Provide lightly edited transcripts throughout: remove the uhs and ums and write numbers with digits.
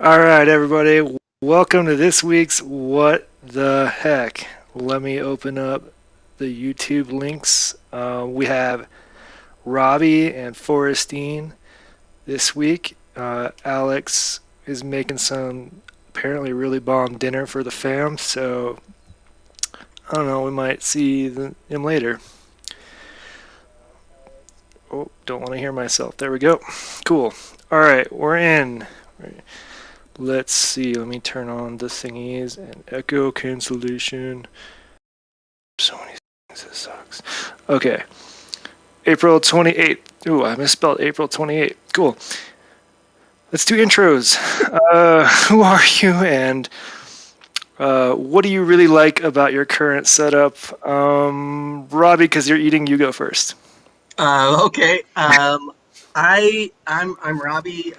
All right, everybody. Welcome to this week's What the Heck. Let me open up the YouTube links. We have Robbie and Forrestine this week. Alex is making some apparently really bomb dinner for the fam, so I don't know, we might see him later. Oh, don't want to hear myself. There we go. Cool. All right, we're in. Let's see. Let me turn on the thingies and echo cancellation. So many things. This sucks. Okay. April 28th. Ooh, I misspelled April 28th. Cool. Let's do intros. Who are you and what do you really like about your current setup? Robbie, because you're eating, you go first. Okay. I'm Robbie.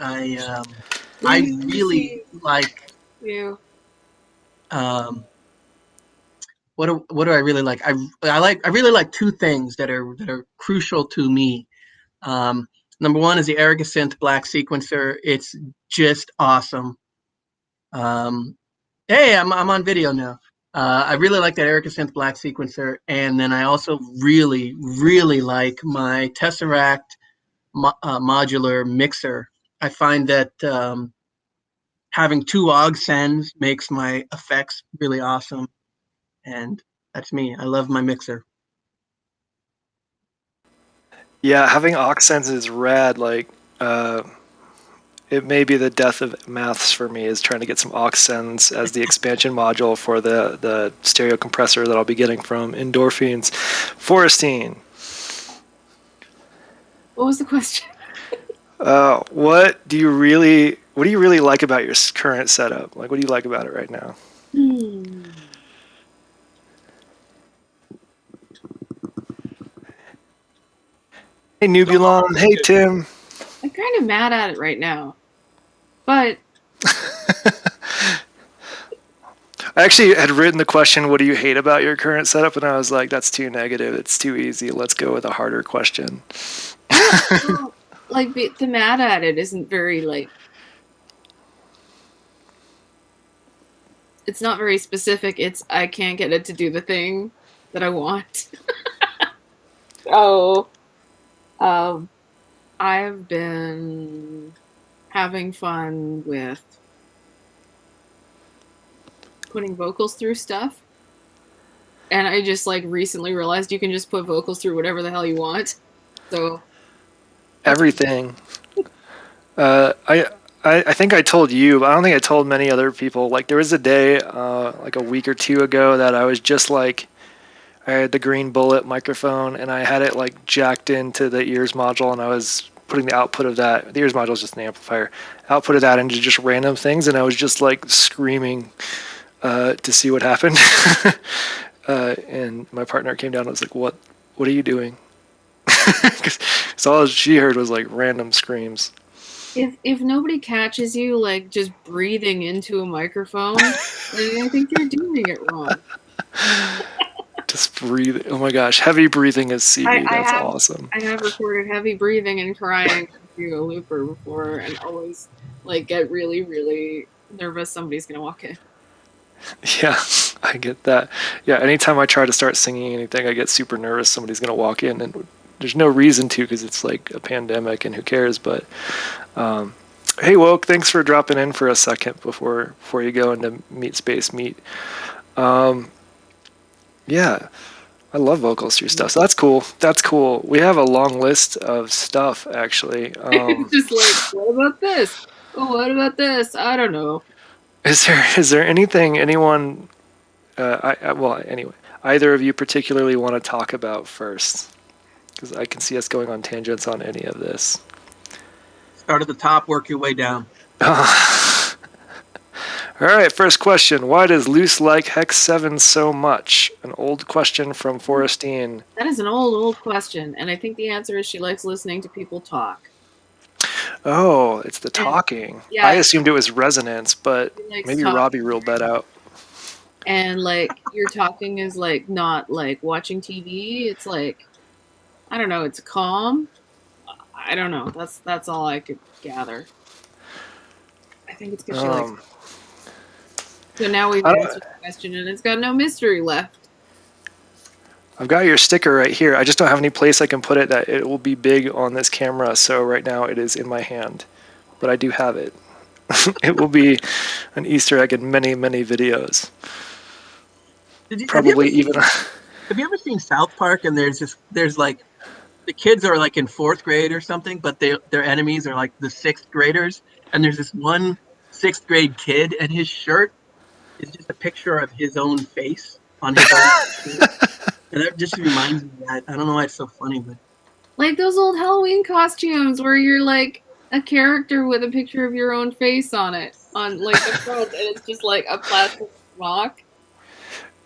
I really Easy. like You. what do I really like? I really like two things that are crucial to me. Number one is the Synth Black Sequencer. It's just awesome. Um, hey, I'm on video now. I really like that Synth Black Sequencer, and then I also really like my Tesseract modular mixer. I find that having two aux sends makes my effects really awesome, and that's me. I love my mixer. Yeah, having accents is rad. It may be the death of maths for me is trying to get some aux sends as the expansion module for the stereo compressor that I'll be getting from Endorphins. Forrestine, What was the question? what do you really like about your current setup? Like, what do you like about it right now? Hmm. Hey Nubulon, hey Tim. I'm kind of mad at it right now, but I actually had written the question, what do you hate about your current setup? And I was like, that's too negative. It's too easy. Let's go with a harder question. the mad at it isn't very it's not very specific. It's I can't get it to do the thing that I want. Oh, um, I've been having fun with putting vocals through stuff. And I just recently realized you can just put vocals through whatever the hell you want. So that's Everything. I think I told you, but I don't think I told many other people. Like there was a day, like a week or two ago, that I was just like, I had the green bullet microphone and I had it like jacked into the ears module, and I was putting the output of that. The ears module is just an amplifier. Output of that into just random things, and I was just like screaming to see what happened. And my partner came down and was like, What are you doing?" Because all she heard was like random screams. if nobody catches you just breathing into a microphone, then I think you're doing it wrong. Just breathe. Oh my gosh, heavy breathing is I, CV. I That's have awesome. I have recorded heavy breathing and crying through a looper before, and always get really nervous somebody's gonna walk in. Yeah, I get that. Yeah, anytime I try to start singing anything, I get super nervous. Somebody's gonna walk in, and there's no reason to because it's like a pandemic, and who cares? But hey, Woke, thanks for dropping in for a second before you go into Meet Space Meet. Yeah, I love vocals through stuff. So that's cool. That's cool. We have a long list of stuff actually. It's just what about this? Oh, what about this? I don't know. Is there anything anyone well, anyway, either of you particularly want to talk about first? Because I can see us going on tangents on any of this. Start at the top, work your way down. All right, first question. Why does Luce like Hex 7 so much? An old question from Forrestine. That is an old question, and I think the answer is she likes listening to people talk. Oh, it's the And, talking. yeah, I assumed it was resonance, but she likes maybe talking. Robbie ruled that out. And your talking is not watching TV. It's I don't know. It's calm. I don't know. That's all I could gather. I think it's because she likes. Um, So now we've I answered don't, the question, and it's got no mystery left. I've got your sticker right here. I just don't have any place I can put it that it will be big on this camera. So right now it is in my hand, but I do have it. It will be an Easter egg in many, many videos. Have you ever Probably seen even. Have you ever seen South Park? And there's like the kids are like in fourth grade or something, but their enemies are like the sixth graders. And there's this one sixth grade kid, and his shirt is just a picture of his own face on his own shirt. And that just reminds me of that. I don't know why it's so funny, but Like those old Halloween costumes where you're like a character with a picture of your own face on it, on like the front, and it's just like a plastic smock.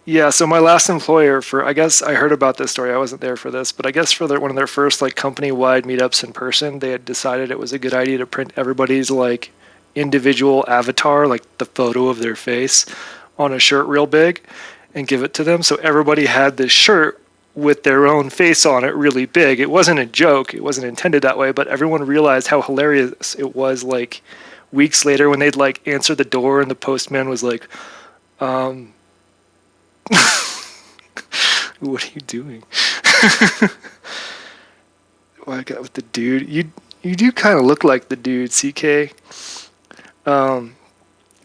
Yeah, so my last employer I guess I heard about this story. I wasn't there for this, but I guess for one of their first like company-wide meetups in person, they had decided it was a good idea to print everybody's like individual avatar, like the photo of their face, on a shirt real big and give it to them. So everybody had this shirt with their own face on it really big. It wasn't a joke. It wasn't intended that way, but everyone realized how hilarious it was like weeks later when they'd like answer the door and the postman was like, what are you doing? Well, I got with the dude. You do kind of look like the dude, CK.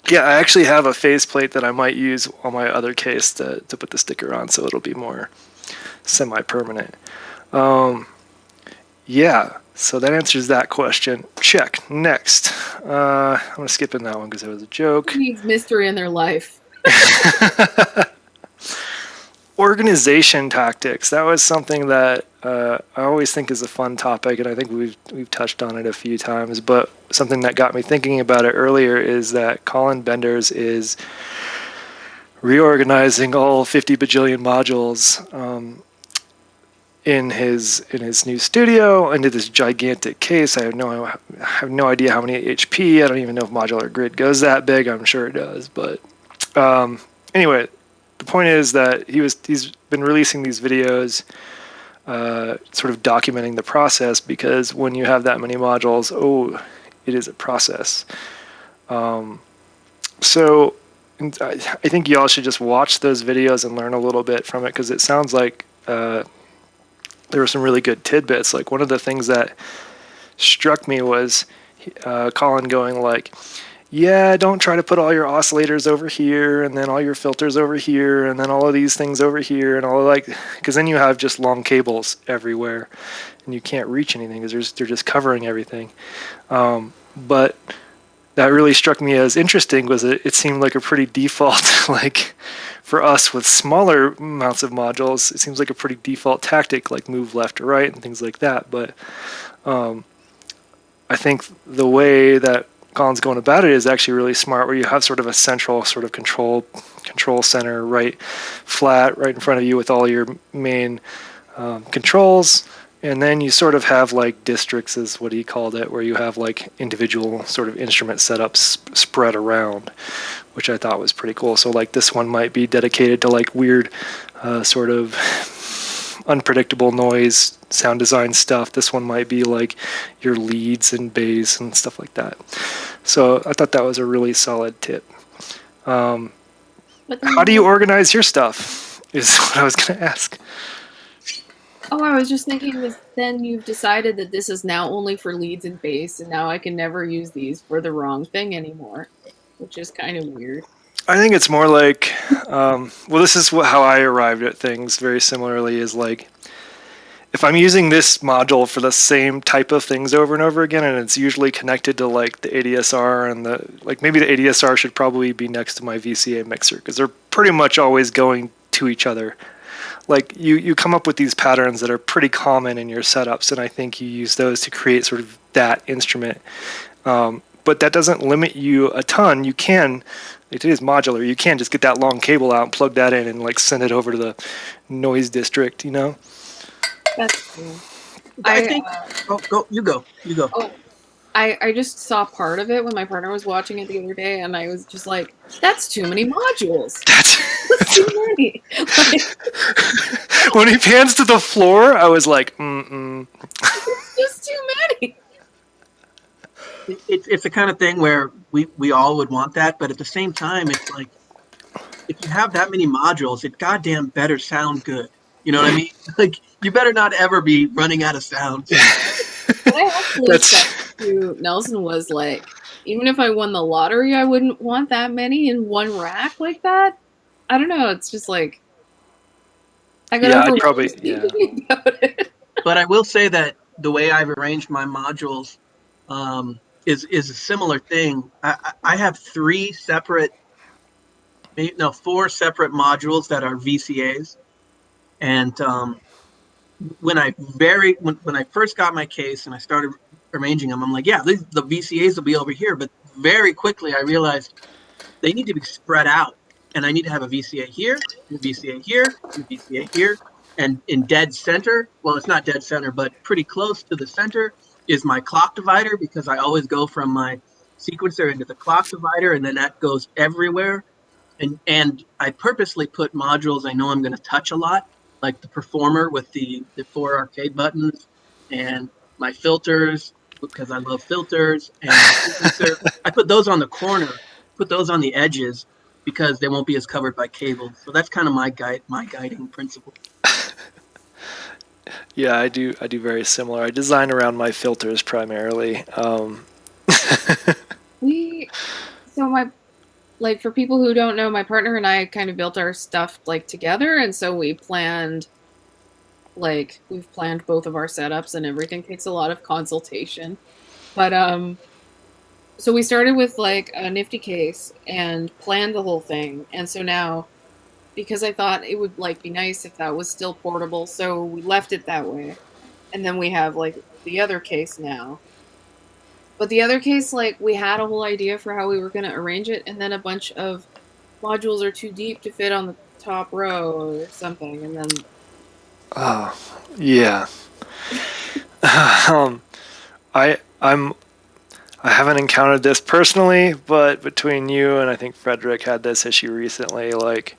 Yeah, I actually have a faceplate that I might use on my other case to put the sticker on, so it'll be more semi-permanent. Yeah, so that answers that question. Check. Next. I'm going to skip in that one because it was a joke. Who needs mystery in their life? Organization tactics. That was something that I always think is a fun topic, and I think we've touched on it a few times. But something that got me thinking about it earlier is that Colin Benders is reorganizing all 50 bajillion modules in his new studio into this gigantic case. I have no idea how many HP. I don't even know if Modular Grid goes that big. I'm sure it does, but anyway. The point is that he's been releasing these videos, sort of documenting the process, because when you have that many modules, it is a process. So I think y'all should just watch those videos and learn a little bit from it, because it sounds like there were some really good tidbits. Like one of the things that struck me was Colin going like, yeah, don't try to put all your oscillators over here and then all your filters over here and then all of these things over here and all because then you have just long cables everywhere and you can't reach anything because they're just covering everything. But that really struck me as interesting was it seemed like a pretty default, like for us with smaller amounts of modules, it seems like a pretty default tactic, like move left or right and things like that. But I think the way that Colin's going about it is actually really smart, where you have sort of a central sort of control center right flat right in front of you with all your main controls, and then you sort of have like districts is what he called it, where you have like individual sort of instrument setups spread around, which I thought was pretty cool. So like this one might be dedicated to like weird sort of unpredictable noise sound design stuff. This one might be like your leads and bass and stuff like that. So I thought that was a really solid tip. How do you organize your stuff is what I was going to ask. Oh, I was just thinking that then you've decided that this is now only for leads and bass, and now I can never use these for the wrong thing anymore, which is kind of weird. I think it's more like, well, this is how I arrived at things very similarly, is like, if I'm using this module for the same type of things over and over again, and it's usually connected to like the ADSR and maybe the ADSR should probably be next to my VCA mixer, because they're pretty much always going to each other. Like you come up with these patterns that are pretty common in your setups, and I think you use those to create sort of that instrument. But that doesn't limit you a ton. You can, it is modular, you can just get that long cable out and plug that in and like send it over to the noise district, you know? That's cool. I think. You go. Oh, I just saw part of it when my partner was watching it the other day, and I was just like, "That's too many modules. That's too many." When he pans to the floor, I was like, "Mm-mm." It's just too many. It's the kind of thing where we all would want that, but at the same time, it's like if you have that many modules, it goddamn better sound good. You know what I mean? Like you better not ever be running out of sound. What I actually said That's to Nelson was like, even if I won the lottery, I wouldn't want that many in one rack like that. I don't know. It's just like I got yeah. I'd overwhelmed probably just yeah. thinking about it. But I will say that the way I've arranged my modules is a similar thing. I have four separate modules that are VCAs, and when I first got my case and I started arranging them, I'm like, yeah, the VCAs will be over here. But very quickly, I realized they need to be spread out, and I need to have a VCA here, and a VCA here, and a VCA here, and in dead center. Well, it's not dead center, but pretty close to the center is my clock divider because I always go from my sequencer into the clock divider, and then that goes everywhere. And I purposely put modules I know I'm going to touch a lot, like the performer with the four arcade buttons, and my filters because I love filters, and my sequencer. I put those on the corner, put those on the edges because they won't be as covered by cables. So that's kind of my guiding principle. Yeah, I do very similar. I design around my filters primarily. We so my like for people who don't know, my partner and I kind of built our stuff like together, and so we've planned both of our setups, and everything takes a lot of consultation. But so we started with like a nifty case and planned the whole thing, and so now because I thought it would like be nice if that was still portable, so we left it that way, and then we have like the other case now. But the other case, like, we had a whole idea for how we were going to arrange it, and then a bunch of modules are too deep to fit on the top row or something, and then Oh, yeah. um, I'm I haven't encountered this personally, but between you and I think Frederick had this issue recently. Like,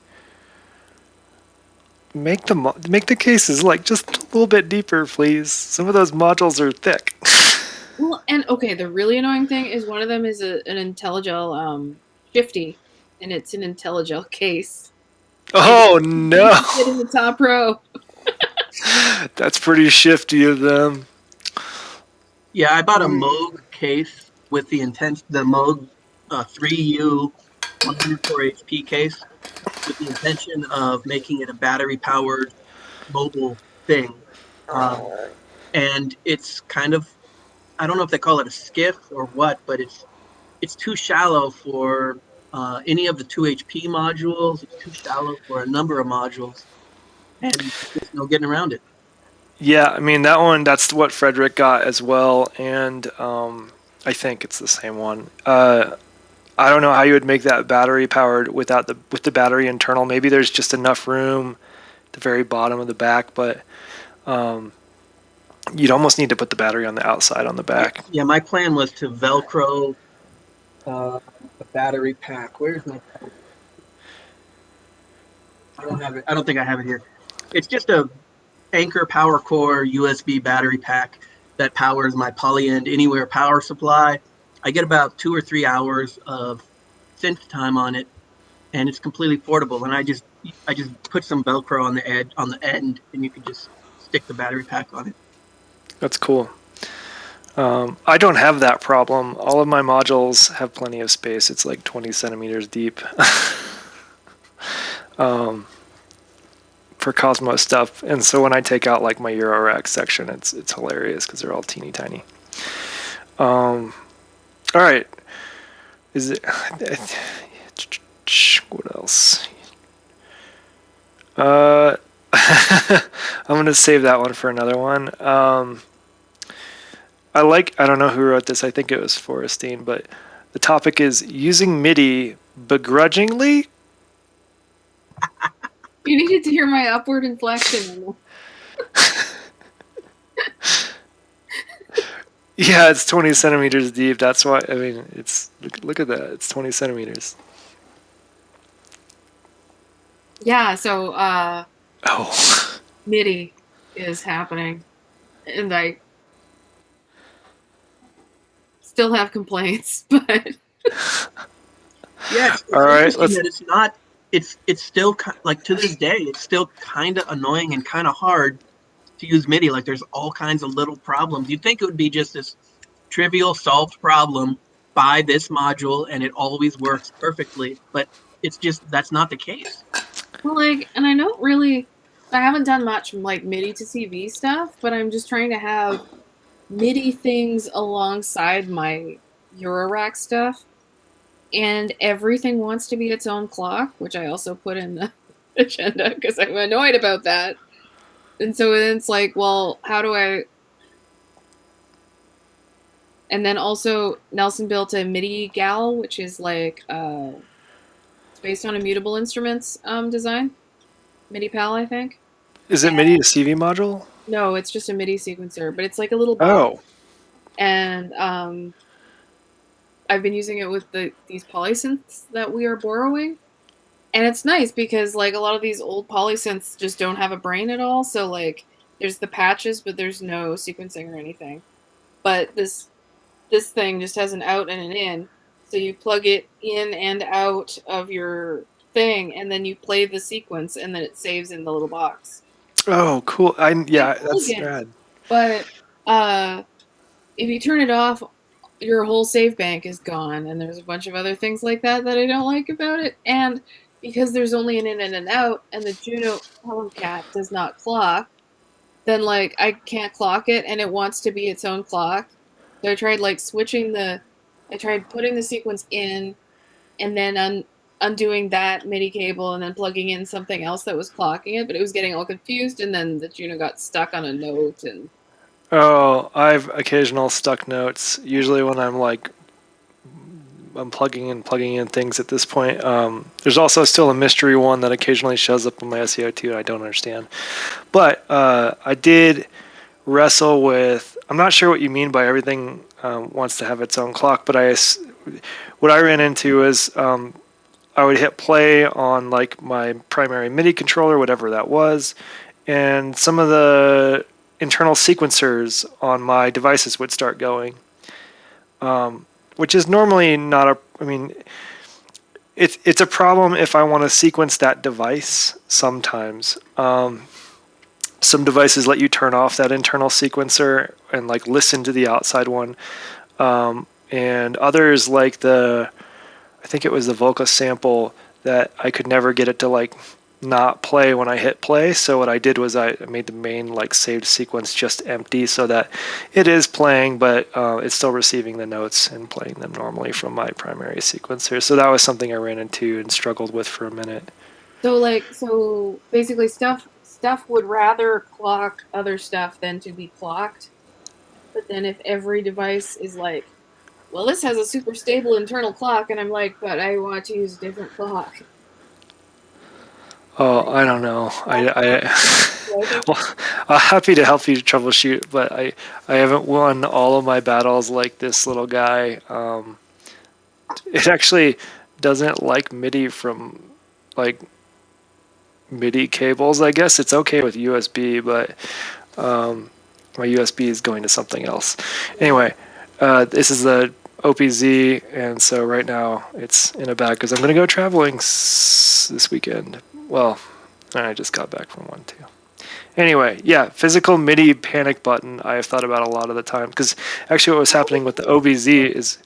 make the cases like just a little bit deeper, please. Some of those modules are thick. well, and okay, the really annoying thing is one of them is an IntelliGel shifty, and it's an IntelliGel case, and Oh it no, doesn't fit in the top row. that's pretty shifty of them. Yeah, I bought a Moog case with the Moog 3U 104 HP case with the intention of making it a battery powered mobile thing. Um, and it's kind of, I don't know if they call it a skiff or what, but it's too shallow for any of the 2 HP modules. It's too shallow for a number of modules, and there's no getting around it. Yeah, I mean that one. That's what Frederick got as well, and I think it's the same one. I don't know how you would make that battery powered without with the battery internal. Maybe there's just enough room at the very bottom of the back, but you'd almost need to put the battery on the outside on the back. Yeah, my plan was to Velcro the battery pack. Where's my battery? I don't have it. I don't think I have it here. It's just a Anchor Power Core USB battery pack that powers my Polyend Anywhere power supply. I get about 2 or 3 hours of synth time on it, and it's completely portable. And I just put some Velcro on the end, and you can just stick the battery pack on it. That's cool. I don't have that problem. All of my modules have plenty of space. It's like 20 centimeters deep. For Cosmos stuff, and so when I take out like my Eurorack section, it's hilarious because they're all teeny tiny. All right, is it? What else? I'm gonna save that one for another one. I don't know who wrote this. I think it was Forrestine, but the topic is using MIDI begrudgingly. You needed to hear my upward inflection. Yeah, it's 20 centimeters deep. That's why, I mean, look at that. It's 20 centimeters. Yeah, so Oh. MIDI is happening, and still have complaints, but Yeah, it's All right, interesting let's. that it's not. It's still like to this day, it's still kind of annoying and kind of hard to use MIDI. Like there's all kinds of little problems. You'd think it would be just this trivial solved problem by this module and it always works perfectly, but it's just that's not the case. well, like, and I haven't done much like MIDI to CV stuff, but I'm just trying to have MIDI things alongside my Eurorack stuff, and everything wants to be its own clock, which I also put in the agenda because I'm annoyed about that. And so then it's like, well, how do I? And then also Nelson built a MIDI gal, which is like it's based on Immutable Instruments design, MIDI PAL, I think. Is it MIDI to CV module? No, it's just a MIDI sequencer, but it's like a little box. Oh, And I've been using it with these polysynths that we are borrowing. And it's nice because like a lot of these old polysynths just don't have a brain at all. So like there's the patches, but there's no sequencing or anything. But this thing just has an out and an in. So you plug it in and out of your thing, and then you play the sequence, and then it saves in the little box. oh, cool. Yeah, It's that's elegant, rad. but if you turn it off, your whole save bank is gone, and there's a bunch of other things like that that I don't like about it. And because there's only an in and an out, and the Juno Cat does not clock, then like I can't clock it, and it wants to be its own clock. So I tried like I tried putting the sequence in, and then undoing that MIDI cable, and then plugging in something else that was clocking it, but it was getting all confused, and then the Juno got stuck on a note, and Oh, I've occasional stuck notes. Usually when I'm plugging in things at this point. There's also still a mystery one that occasionally shows up on my SEO2 and I don't understand. But I did wrestle with. I'm not sure what you mean by everything wants to have its own clock, but what I ran into is I would hit play on like my primary MIDI controller, whatever that was, and some of the internal sequencers on my devices would start going, which is normally not a. I mean, it's a problem if I want to sequence that device. Sometimes some devices let you turn off that internal sequencer and like listen to the outside one, and others like I think it was the Volca sample that I could never get it to like not play when I hit play. So what I did was I made the main like saved sequence just empty so that it is playing, but it's still receiving the notes and playing them normally from my primary sequencer. So that was something I ran into and struggled with for a minute. so basically stuff would rather clock other stuff than to be clocked. But then if every device is like, well, this has a super stable internal clock, and I'm like, but I want to use a different clock. Oh, I don't know. So Well, I'm happy to help you troubleshoot, but I haven't won all of my battles like this little guy. It actually doesn't like MIDI from like MIDI cables. I guess it's okay with USB, but my USB is going to something else. Anyway, this is the OPZ, and so right now it's in a bag because I'm going to go traveling this weekend. Well, I just got back from one too. Anyway, yeah, physical MIDI panic button I have thought about a lot of the time because actually what was happening with the OBZ is,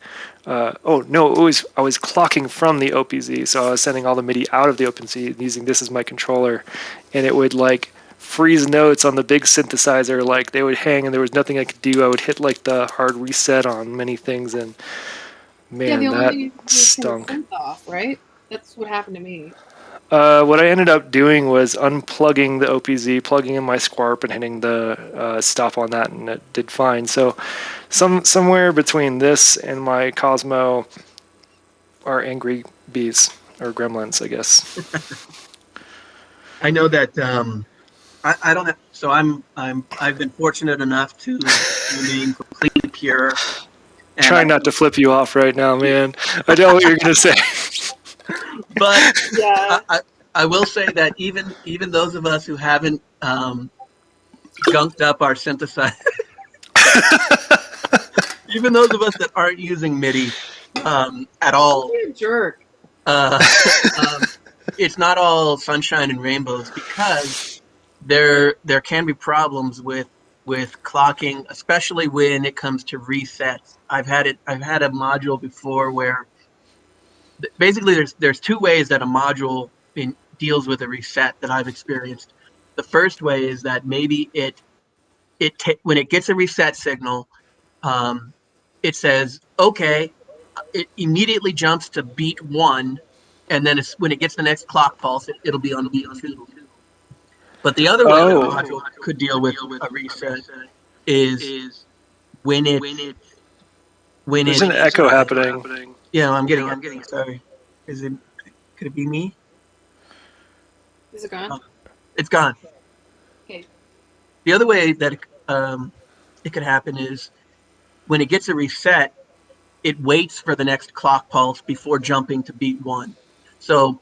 oh no, I was clocking from the OPZ, so I was sending all the MIDI out of the OpenZ using this as my controller, and it would like freeze notes on the big synthesizer, like they would hang and there was nothing I could do. I would hit like the hard reset on many things, and man, the only that thing you can do is turn stunk. the synth off, right? That's what happened to me. What I ended up doing was unplugging the OPZ, plugging in my Squarp, and hitting the stop on that, and it did fine. So, somewhere between this and my Cosmo are angry bees or gremlins, I guess. I know that I don't have, so I've been fortunate enough to remain completely pure. And Trying not to flip you off right now, man. I know what you're gonna say. but Yeah. I will say that even those of us who haven't gunked up our synthesizer, Even those of us that aren't using MIDI at Don't all, be a jerk. uh, um, it's not all sunshine and rainbows because there can be problems with clocking, especially when it comes to resets. I've had a module before where basically there's two ways that a module deals with a reset that I've experienced. The first way is that maybe when it gets a reset signal, um, it says okay, it immediately jumps to beat one, and then when it gets the next clock pulse, it'll be on beat two. But the other way that a Oh, module could deal with a reset is when it when there's it an echo happening. yeah, I'm getting sorry. Is it could it be me? Is it gone? Oh, it's gone. Okay. The other way that it could happen is when it gets a reset, it waits for the next clock pulse before jumping to beat one. So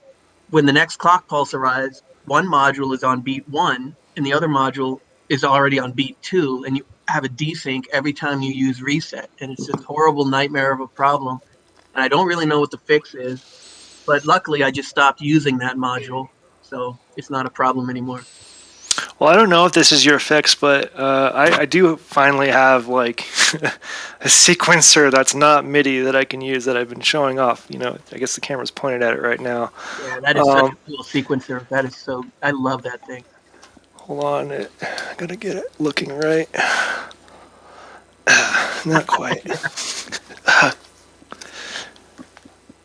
when the next clock pulse arrives, one module is on beat one and the other module is already on beat two, and you have a desync every time you use reset. And it's this horrible nightmare of a problem. And I don't really know what the fix is, but luckily I just stopped using that module. So it's not a problem anymore. Well, I don't know if this is your fix, but I do finally have like a sequencer that's not MIDI that I can use that I've been showing off. You know, I guess the camera's pointed at it right now. Yeah, that is such a cool sequencer. That is so, I love that thing. Hold on, I gotta get it looking right. Not quite.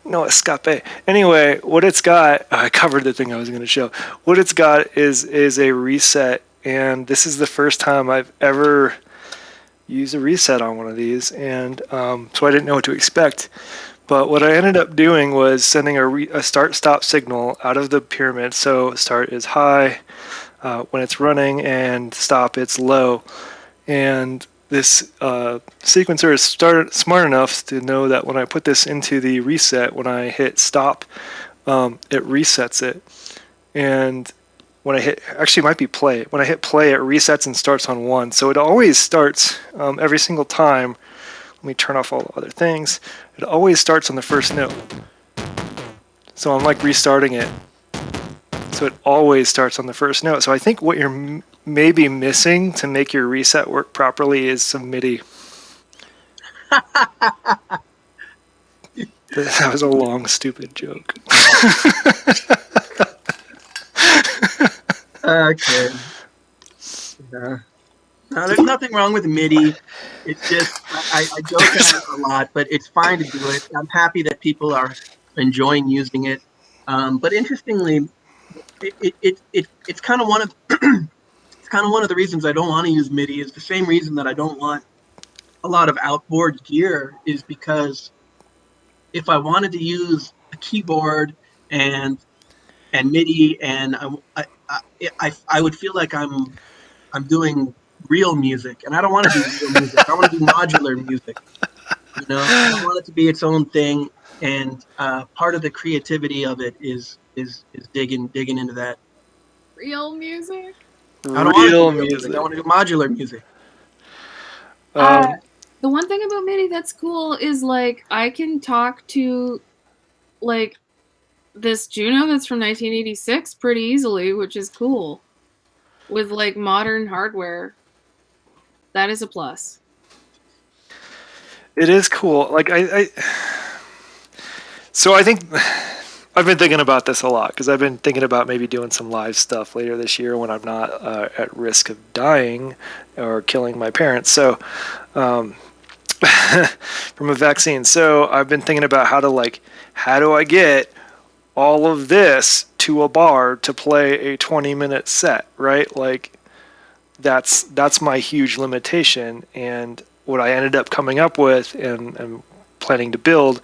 No escape. Anyway, what it's got, I covered the thing I was going to show. What it's got is a reset, and this is the first time I've ever used a reset on one of these, and so I didn't know what to expect. But what I ended up doing was sending a start-stop signal out of the pyramid. So start is high when it's running, and stop it's low. And this sequencer is smart enough to know that when I put this into the reset, when I hit stop, it resets it. And when I hit, actually it might be play. When I hit play, it resets and starts on one. So it always starts every single time. Let me turn off all the other things. It always starts on the first note. So I'm like restarting it. So it always starts on the first note. So I think what you're maybe missing to make your reset work properly is some MIDI. That was a long, stupid joke. Okay. Yeah. No, there's nothing wrong with MIDI. It's just I joke at it a lot, but it's fine to do it. I'm happy that people are enjoying using it. But interestingly, it's kind of one of it's kind of one of the reasons I don't want to use MIDI. Is the same reason that I don't want a lot of outboard gear, is because if I wanted to use a keyboard and MIDI, and I would feel like I'm doing real music, and I don't want to do real music. I want to do modular music. You know, I want it to be its own thing, and part of the creativity of it is digging into that. Real music. I don't want to do Real real music. I music. want to do modular music. Uh, the one thing about MIDI that's cool is like I can talk to like this Juno that's from 1986 pretty easily, which is cool. With like modern hardware, that is a plus. It is cool. Like so I think I've been thinking about this a lot because I've been thinking about maybe doing some live stuff later this year when I'm not at risk of dying or killing my parents. So from a vaccine. So I've been thinking about how do I get all of this to a bar to play a 20-minute set, right? Like that's my huge limitation. And what I ended up coming up with and planning to build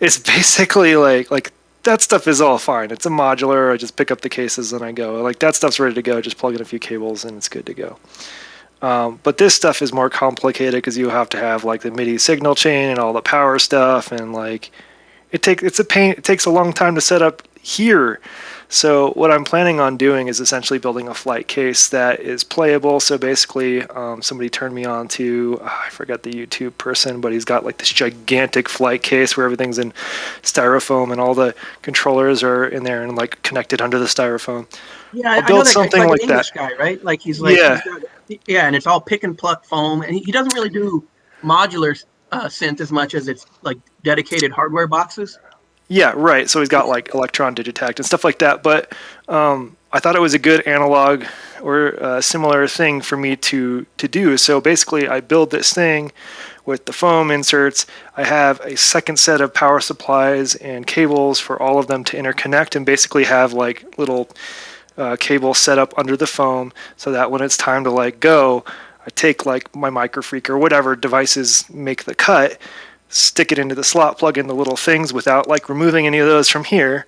is basically like that stuff is all fine. It's a modular. I just pick up the cases and I go. Like that stuff's ready to go. Just plug in a few cables and it's good to go. But this stuff is more complicated because you have to have like the MIDI signal chain and all the power stuff, and like it's a pain. It takes a long time to set up here. So what I'm planning on doing is essentially building a flight case that is playable. So basically, somebody turned me on to, I forgot the YouTube person, but he's got like this gigantic flight case where everything's in styrofoam and all the controllers are in there and like connected under the styrofoam. Yeah, I'll I know build that guy. He's something like an like that. English guy, right? He's Yeah, got, yeah, and it's all pick and pluck foam, and he doesn't really do modular synth as much as it's like dedicated hardware boxes. yeah, right. So he's got like Electron Digitakt and stuff like that. But I thought it was a good analog or similar thing for me to do. So basically, I build this thing with the foam inserts. I have a second set of power supplies and cables for all of them to interconnect, and basically have like little cable set up under the foam so that when it's time to like go, I take like my microfreak or whatever devices make the cut, stick it into the slot, plug in the little things without like removing any of those from here.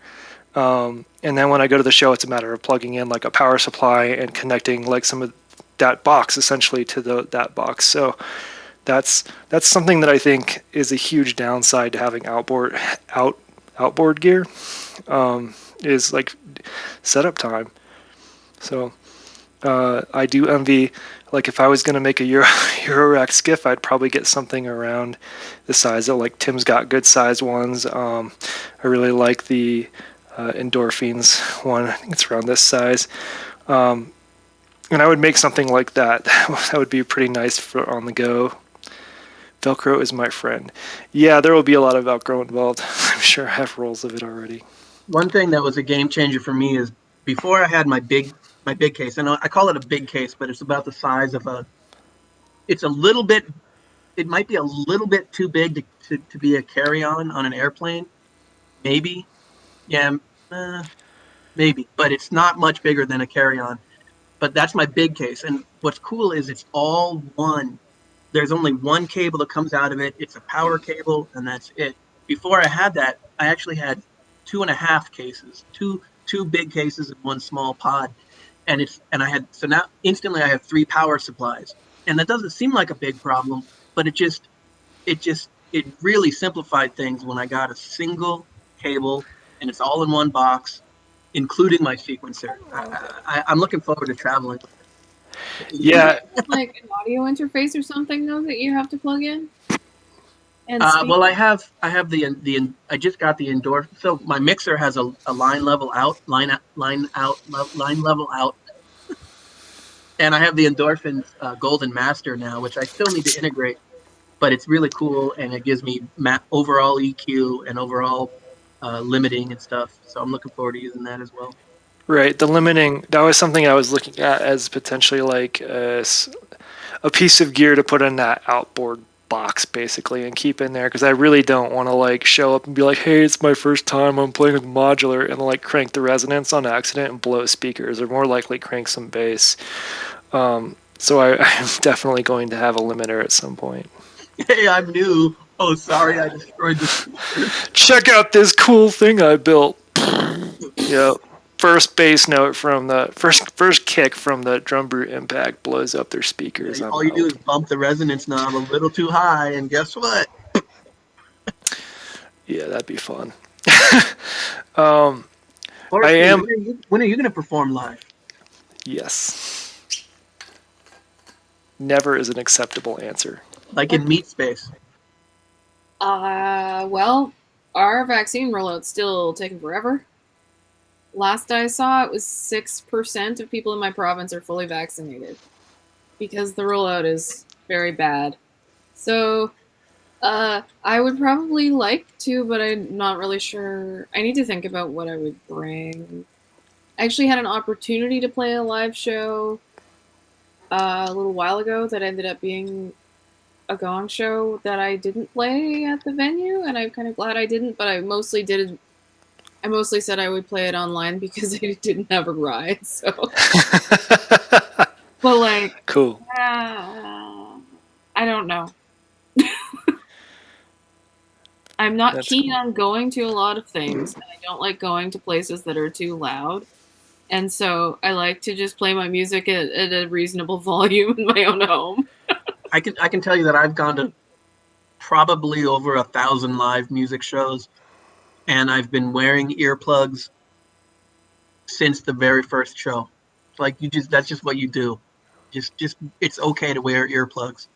And then when I go to the show, it's a matter of plugging in like a power supply and connecting like some of that box essentially to that box. So that's something that I think is a huge downside to having outboard gear, is like setup time. So I do envy, like if I was going to make a Eurorack skiff, I'd probably get something around the size of, like Tim's got good sized ones. I really like the Endorphins one. I think it's around this size. And I would make something like that. That would be pretty nice for on the go. Velcro is my friend. Yeah, there will be a lot of Velcro involved. I'm sure I have rolls of it already. One thing that was a game changer for me is before I had my big case. I call it a big case, but it's about the size of a. It's a little bit. It might be a little bit too big to be a carry-on on an airplane. Maybe, yeah, maybe, but it's not much bigger than a carry-on. But that's my big case, and what's cool is it's all one. There's only one cable that comes out of it. It's a power cable, and that's it. Before I had that, I actually had 2.5 cases, two big cases and one small pod, and I had, so now instantly I have 3 power supplies, and that doesn't seem like a big problem, but it really simplified things when I got a single cable and it's all in one box, including my sequencer. I'm looking forward to traveling. Yeah. Like an audio interface or something though that you have to plug in. And Well, I have the I just got the indoor. So my mixer has a line level out, line level out, and I have the Endorphins Golden Master now, which I still need to integrate, but it's really cool and it gives me overall EQ and overall limiting and stuff. So I'm looking forward to using that as well. Right. The limiting, that was something I was looking at as potentially like a piece of gear to put in that outboard box basically and keep in there, because I really don't want to like show up and be like, hey, it's my first time, I'm playing with modular, and like crank the resonance on accident and blow speakers, or more likely crank some bass. So I'm definitely going to have a limiter at some point. Hey, I'm new. Oh, sorry, I destroyed the speaker. Check out this cool thing I built. Yep. First bass note from the first kick from the drum brute impact blows up their speakers. All you do is bump the resonance knob a little too high, and guess what? Yeah, that'd be fun. Forrest, I am. When are you going to perform live? Yes. Never is an acceptable answer. Like in Meat Space. Well, our vaccine rollout's still taking forever. Last I saw, it was 6% of people in my province are fully vaccinated because the rollout is very bad. So, I would probably like to, but I'm not really sure. I need to think about what I would bring. I actually had an opportunity to play a live show a little while ago that ended up being a gong show that I didn't play at the venue, and I'm kind of glad I didn't, but I mostly said I would play it online because I didn't have a ride, so. But like, cool. I don't know. I'm not keen on going to a lot of things, and I don't like going to places that are too loud. And so I like to just play my music at a reasonable volume in my own home. I can tell you that I've gone to probably over 1,000 live music shows, and I've been wearing earplugs since the very first show. Like that's just what you do. Just it's okay to wear earplugs.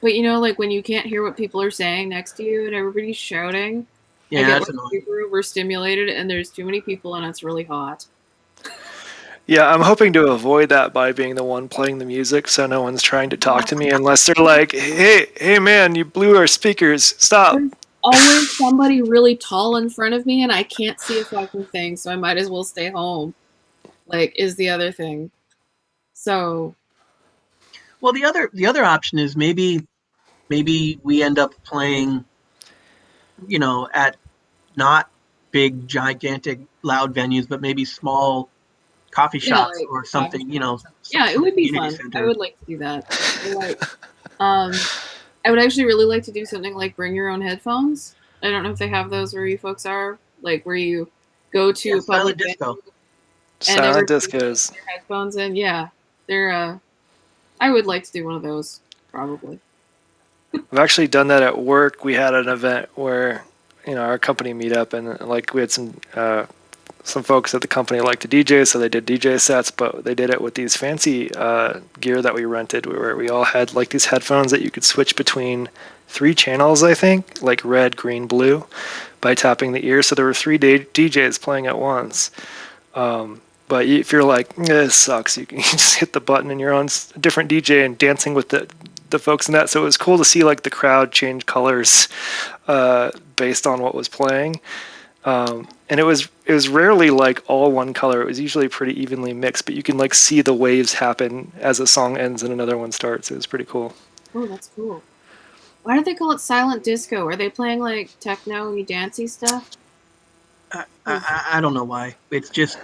But you know, like when you can't hear what people are saying next to you and everybody's shouting, I Yeah, get that's like annoying. super overstimulated and there's too many people and it's really hot. Yeah, I'm hoping to avoid that by being the one playing the music, so no one's trying to talk to me unless they're like, "Hey, man, you blew our speakers. Stop." There's always somebody really tall in front of me and I can't see a fucking thing, so I might as well stay home. Like, is the other thing. So, Well, the other option is maybe we end up playing, at not big, gigantic, loud venues, but maybe small coffee yeah, shops like or coffee something, shops. Yeah, it some would be community fun. I center. would like to do that. I like um I would actually really like to do something like bring your own headphones. I don't know if they have those where you folks are, like where you go to Yeah, a public silent disco. venue and Silent everybody puts discos. their headphones in. Yeah. They're I would like to do one of those, probably. I've actually done that at work. We had an event where, our company meetup, and like we had some folks at the company like to DJ, so they did DJ sets, but they did it with these fancy gear that we rented, where we all had like these headphones that you could switch between 3 channels, I think, like red, green, blue, by tapping the ear. So there were three DJs playing at once. But if you're like, this sucks, you can just hit the button and you're on a different DJ and dancing with the folks in that. So it was cool to see like the crowd change colors based on what was playing. And it was rarely like all one color. It was usually pretty evenly mixed, but you can like see the waves happen as a song ends and another one starts. It was pretty cool. Oh, that's cool. Why do they call it silent disco? Are they playing like techno y dancey stuff? I don't know why. It's just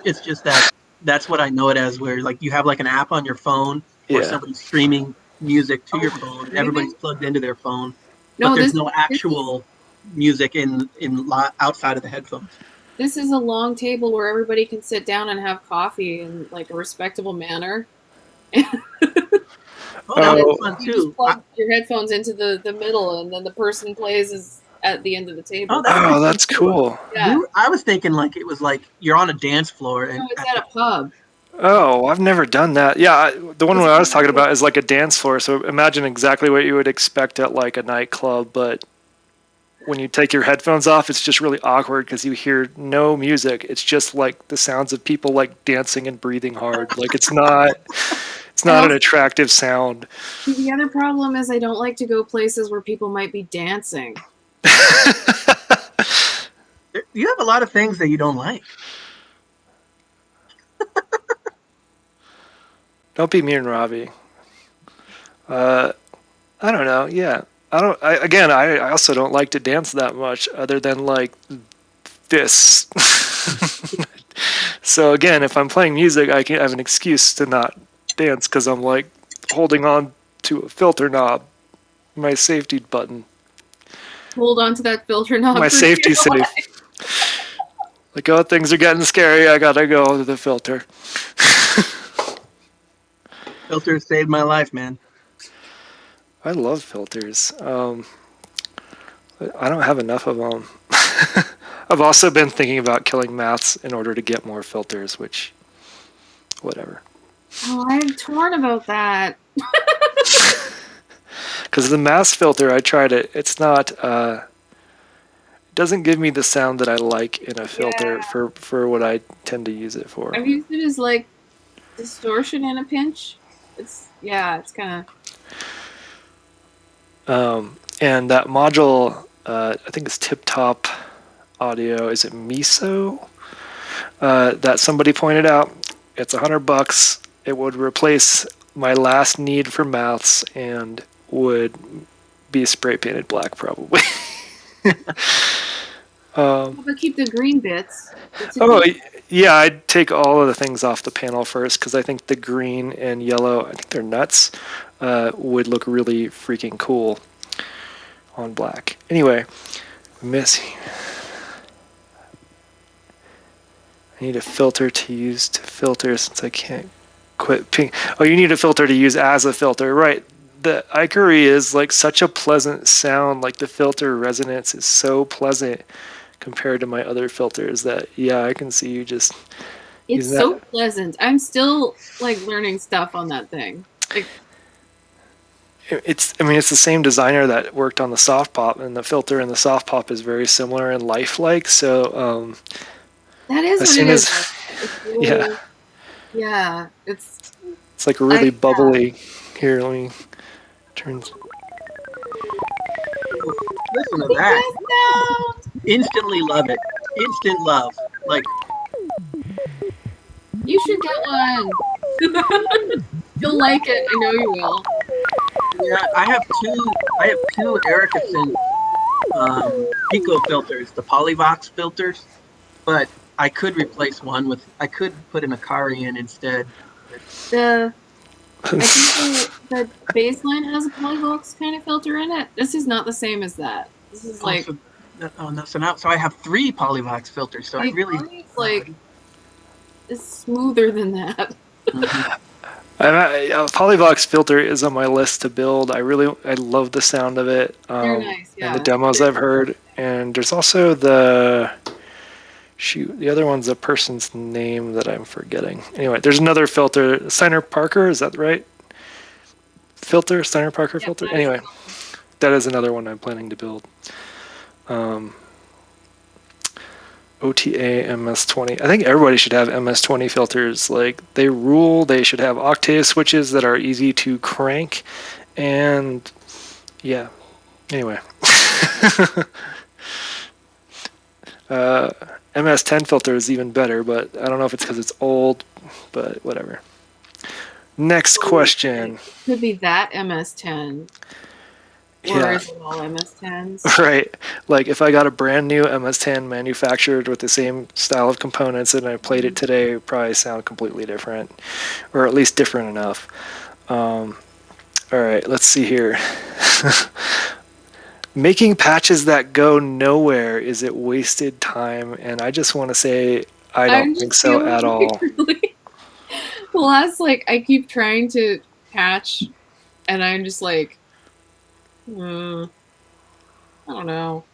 that's what I know it as. Where like you have like an app on your phone, or Yeah. somebody's streaming music to your Oh, phone. streaming? Everybody's plugged into their phone, but No, there's this no this is actual music outside of the headphones. this is a long table where everybody can sit down and have coffee in like a respectable manner. Oh, that And would then be Oh, fun you just too. plug your headphones into the middle, and then the person plays is at the end of the Oh, table. that would be oh, fun that's too. cool. Yeah. I was thinking like it was like you're on a dance floor No, and it's at a pub. Oh, I've never done that. Yeah, the one It's I was kind of talking like about is like a dance floor. So imagine exactly what you would expect at like a nightclub, but when you take your headphones off, it's just really awkward because you hear no music. It's just like the sounds of people like dancing and breathing hard. Like it's and not an also attractive sound. the other problem is I don't like to go places where people might be dancing. you have a lot of things that you don't like. Don't be mean, Robbie. Uh, I don't know. Yeah, I don't. I also don't like to dance that much, other than like this. So again, if I'm playing music, I can have an excuse to not dance because I'm like holding on to a filter knob, my safety button, Hold on to that filter knob my for dear safety safe. life. Like, oh, things are getting scary. I gotta go to the filter. Filters saved my life, man. I love filters. I don't have enough of them. I've also been thinking about killing maths in order to get more filters, which, whatever. Oh, I'm torn about that. Because the mass filter, I tried it. It's not. It doesn't give me the sound that I like in a filter Yeah. for what I tend to use it for. I've used it as like distortion in a pinch. It's kind And that module, I think it's Tip Top Audio. Is it Miso? That somebody pointed out. It's $100. It would replace my last need for mouths and would be spray painted black probably. but keep the green bits. Oh yeah, I'd take all of the things off the panel first because I think the green and yellow, I think they're nuts, would look really freaking cool on black. Anyway, missing. I need a filter to use to filter since I can't quit ping. Oh, you need a filter to use as a filter, right? The Ivory is like such a pleasant sound. Like the filter resonance is so pleasant compared to my other filters that, yeah, I can see you just It's using so that. pleasant. I'm still like learning stuff on that thing. Like, I mean, it's the same designer that worked on the soft pop, and the filter in the soft pop is very similar and lifelike. So that is as what it soon is. as, It's yeah, really, yeah. it's like I really bubbly. Here, let me turn. Listen to think that. that sound. Instantly love it. Instant love. Like, You should get one. You'll like it. I know you will. yeah, I have two Ericsson Pico filters, the Polyvox filters, but I could put an Akari in instead. But The I think the baseline has a polyvox kind of filter in it. This is not the same as that. This is like also, oh no, so I have three Polyvox filters, so I the really, Akari's like is smoother than that. mhm. A Polyvox filter is on my list to build. I love the sound of it, They're nice, and the yeah. demos I've heard. And there's also the other one's a person's name that I'm forgetting. Anyway, there's another filter, Steiner Parker. Is that right? Filter, Steiner Parker Yep, filter. that is Anyway, that is another one I'm planning to build. Um, OTA MS20. I think everybody should have MS20 filters. Like, they rule. They should have octave switches that are easy to crank. And yeah, anyway. uh, MS10 filter is even better, but I don't know if it's because it's old, but whatever. Next question. It could be that MS10. Or Yeah, is it all MS10s? right. Like, if I got a brand new MS10 manufactured with the same style of components and I played it today, it would probably sound completely different, or at least different enough. All right, let's see here. Making patches that go nowhere, is it wasted time? And I just want to say, I don't I'm think just so feeling at like all. really well that's like I keep trying to patch and I'm just like I don't know.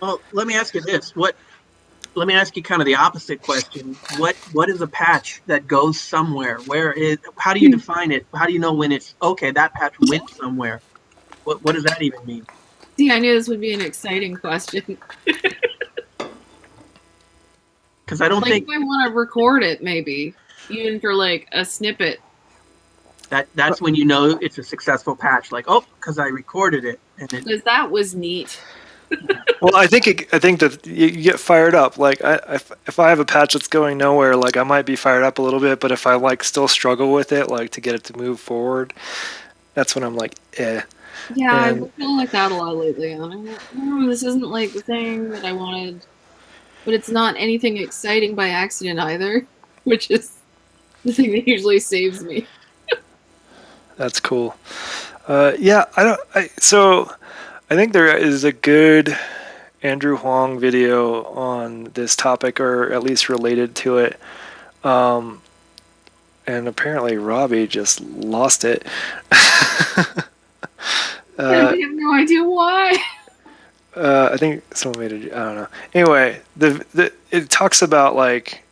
Well, let me ask you this: let me ask you kind of the opposite question. What is a patch that goes somewhere? How do you define it? How do you know when it's okay, that patch went somewhere? What does that even mean? See, I knew this would be an exciting question. Because I don't Like if think I want to record it, maybe even for like a snippet, that's when you know it's a successful patch. Like, oh, because I recorded it and it. because that was neat. Well, I think that you get fired up. Like, if I have a patch that's going nowhere, like, I might be fired up a little bit. But if I like still struggle with it, like to get it to move forward, that's when I'm like, eh. Yeah, I've And been feeling like that a lot lately, and I'm like, this isn't like the thing that I wanted, but it's not anything exciting by accident either, which is the thing that usually saves me. that's cool. Yeah, I don't. So I think there is a good Andrew Huang video on this topic, or at least related to it. Um, and apparently Robbie just lost it. And I have no idea why. I think someone made it. I don't know. Anyway, it talks about like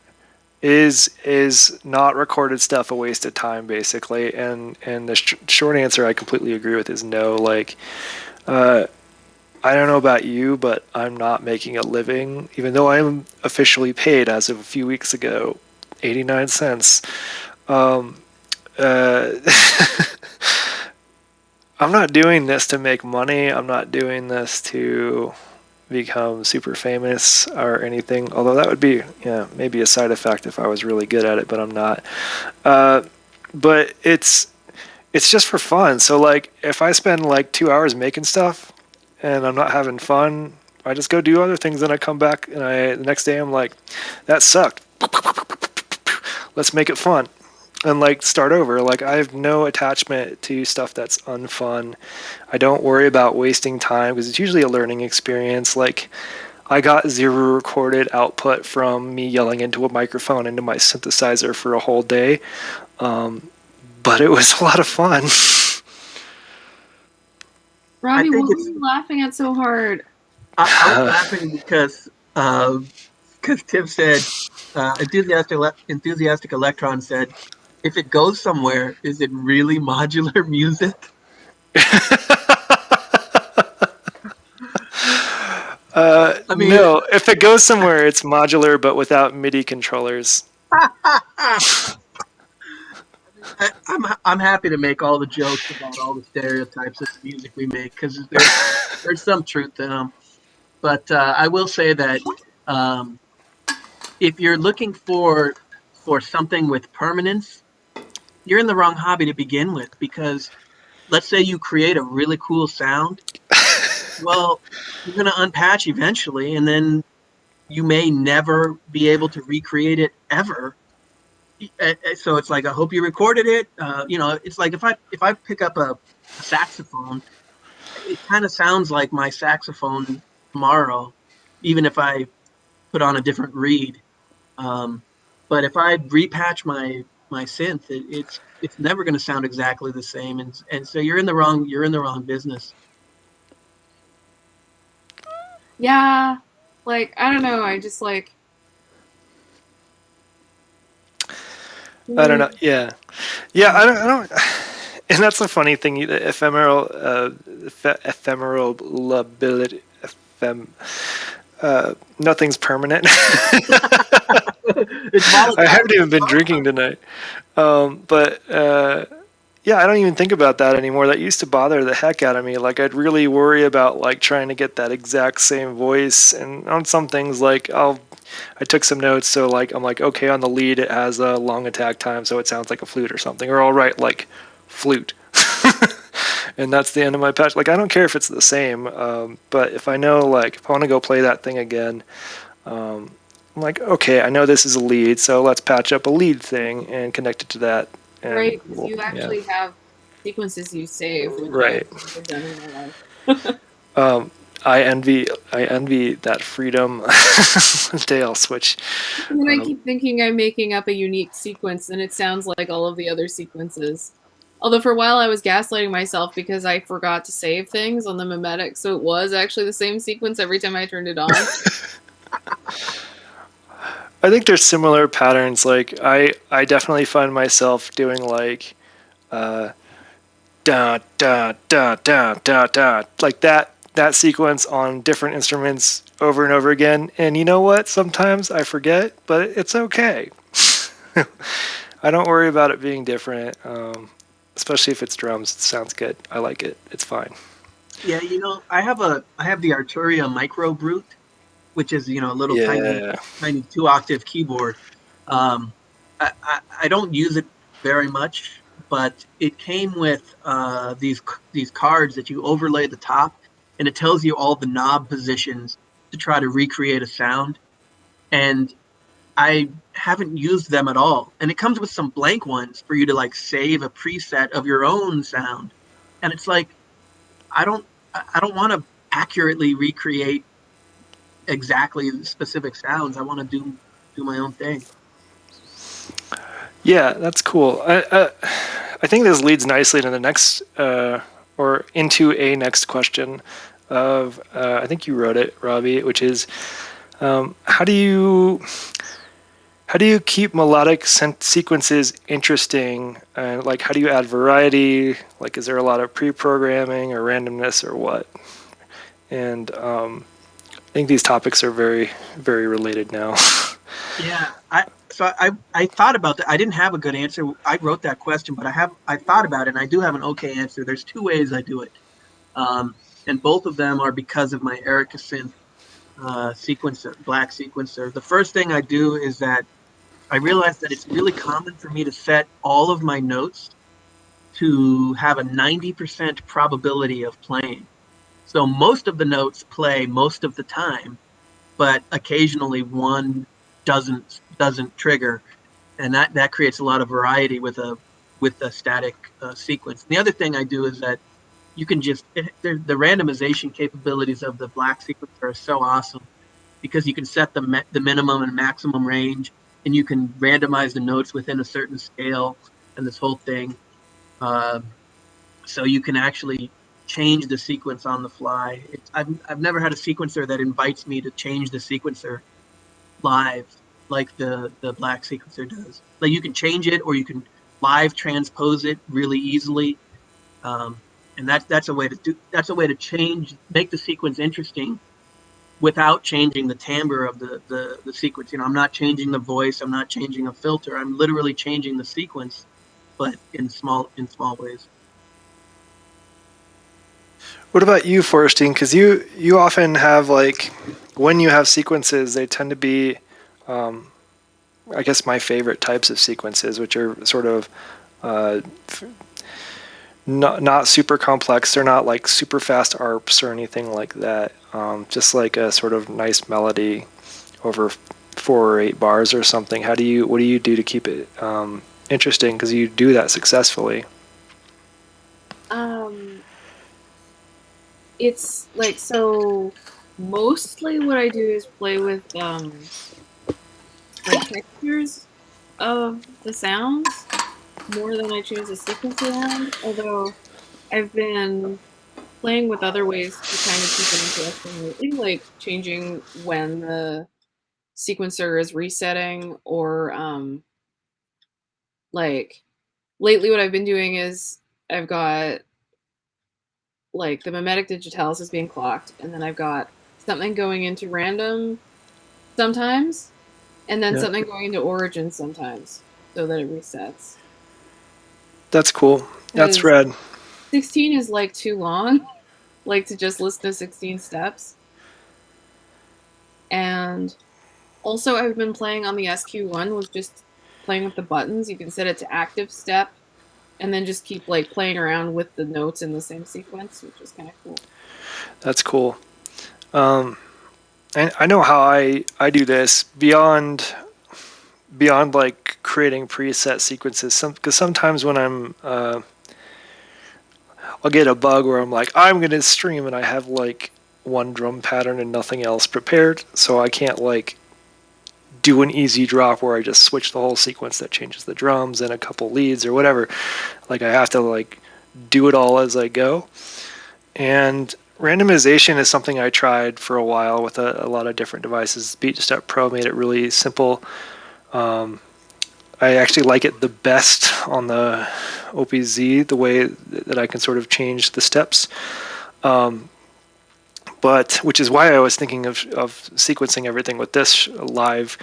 is not recorded stuff a waste of time, basically, and the short answer I completely agree with is no. Like, I don't know about you, but I'm not making a living, even though I'm officially paid as of a few weeks ago, 89 cents. Um, uh, I'm not doing this to make money. I'm not doing this to become super famous or anything. Although that would be, yeah, maybe a side effect if I was really good at it, but I'm not. Uh, but it's just for fun. So like, if I spend like 2 hours making stuff and I'm not having fun, I just go do other things. Then I come back and the next day I'm like, that sucked. Let's make it fun and like start over. Like, I have no attachment to stuff that's unfun. I don't worry about wasting time because it's usually a learning experience. Like, I got zero recorded output from me yelling into a microphone into my synthesizer for a whole day, but it was a lot of fun. I Robbie, think what were it's you laughing at so hard? I was laughing because Tim said, enthusiastic electron said, if it goes somewhere, is it really modular music? I mean, No, if it goes somewhere, it's modular, but without MIDI controllers. I'm happy to make all the jokes about all the stereotypes of the music we make because there's some truth to them. But I will say that um, if you're looking for something with permanence, you're in the wrong hobby to begin with because let's say you create a really cool sound. Well, you're going to unpatch eventually, and then you may never be able to recreate it ever. So it's like I hope you recorded it. It's like if I pick up a saxophone, it kind of sounds like my saxophone tomorrow, even if I put on a different reed. Um, but if I repatch my synth, it's never going to sound exactly the same, and so you're in the wrong business. Yeah, like I don't know. I just like. I don't know. Mm, Yeah, yeah. I don't. And that's the funny thing. The ephemeral ability. Nothing's permanent. It's I volatile. haven't even been drinking tonight. But yeah, I don't even think about that anymore. That used to bother the heck out of me. Like I'd really worry about like trying to get that exact same voice. And on some things, like I took some notes. So like I'm like, okay, on the lead it has a long attack time, so it sounds like a flute or something. Or I'll write like flute. And that's the end of my patch. Like I don't care if it's the same, but if I know like if I want to go play that thing again, I'm like, okay, I know this is a lead, so let's patch up a lead thing and connect it to that. And right, because you yeah, actually have sequences you save, which right. I've never done in my life. Um, I envy that freedom. Day I'll switch. And then I Um, keep thinking I'm making up a unique sequence, and it sounds like all of the other sequences. Although for a while I was gaslighting myself because I forgot to save things on the mimetic, so it was actually the same sequence every time I turned it on. I think there's similar patterns. Like I definitely find myself doing like uh, da da da da da da like that sequence on different instruments over and over again. And you know what? Sometimes I forget, but it's okay. I don't worry about it being different, especially if it's drums. It sounds good. I like it. It's fine. Yeah, I have the Arturia Micro Brute, which is a little tiny Yeah. tiny 2-octave keyboard. Um, I don't use it very much, but it came with these cards that you overlay the top, and it tells you all the knob positions to try to recreate a sound. And I haven't used them at all. And it comes with some blank ones for you to like save a preset of your own sound. And it's like I don't I don't want to accurately recreate exactly specific sounds. I want to do my own thing. Yeah, that's cool. I think this leads nicely to the next, or into a next question of, I think you wrote it, Robbie, which is, how do you keep melodic sequences interesting? Like, how do you add variety? Like, is there a lot of pre-programming or randomness or what? And I think these topics are very, very related now. Yeah, I thought about that. I didn't have a good answer. I wrote that question, but I thought about it, and I do have an okay answer. There's two ways I do it, um, and both of them are because of my Erica synth sequencer, black sequencer. The first thing I do is that I realize that it's really common for me to set all of my notes to have a 90% probability of playing. So most of the notes play most of the time, but occasionally one doesn't trigger, and that creates a lot of variety with a static sequence. The other thing I do is that you can the randomization capabilities of the black sequencer are so awesome because you can set the minimum and maximum range, and you can randomize the notes within a certain scale and this whole thing. Um, so you can actually change the sequence on the fly. I've never had a sequencer that invites me to change the sequencer live like the black sequencer does. Like you can change it, or you can live transpose it really easily. Um, and that's a way to change, make the sequence interesting without changing the timbre of the sequence. I'm not changing the voice, I'm not changing a filter. I'm literally changing the sequence, but in small ways. What about you, Forrestine? Because you often have like when you have sequences, they tend to be, I guess, my favorite types of sequences, which are sort of uh, not super complex. They're not like super fast arps or anything like that. Just like a sort of nice melody over 4 or 8 bars or something. What do you do to keep it interesting? Because you do that successfully. Um, it's like, so mostly what I do is play with like textures of the sounds more than I choose a sequence around. Although I've been playing with other ways to kind of keep it interesting lately, like changing when the sequencer is resetting, or like lately what I've been doing is I've got like the mimetic digitalis is being clocked, and then I've got something going into random sometimes, and then Yeah, something going into origin sometimes, so that it resets. that's cool. That's Because rad. 16 is like too long, like to just listen to 16 steps. And also, I've been playing on the SQ1 with just playing with the buttons. You can set it to active step, and then just keep like playing around with the notes in the same sequence, which is kind of cool. That's cool. Um, and I know how I do this beyond like creating preset sequences. Because sometimes when I'll get a bug where I'm like, I'm gonna stream and I have like one drum pattern and nothing else prepared, so I can't like do an easy drop where I just switch the whole sequence that changes the drums and a couple leads or whatever. Like I have to like do it all as I go. And randomization is something I tried for a while with a lot of different devices. BeatStep Pro made it really simple. I actually like it the best on the OPZ, the way that I can sort of change the steps. But which is why I was thinking of sequencing everything with this live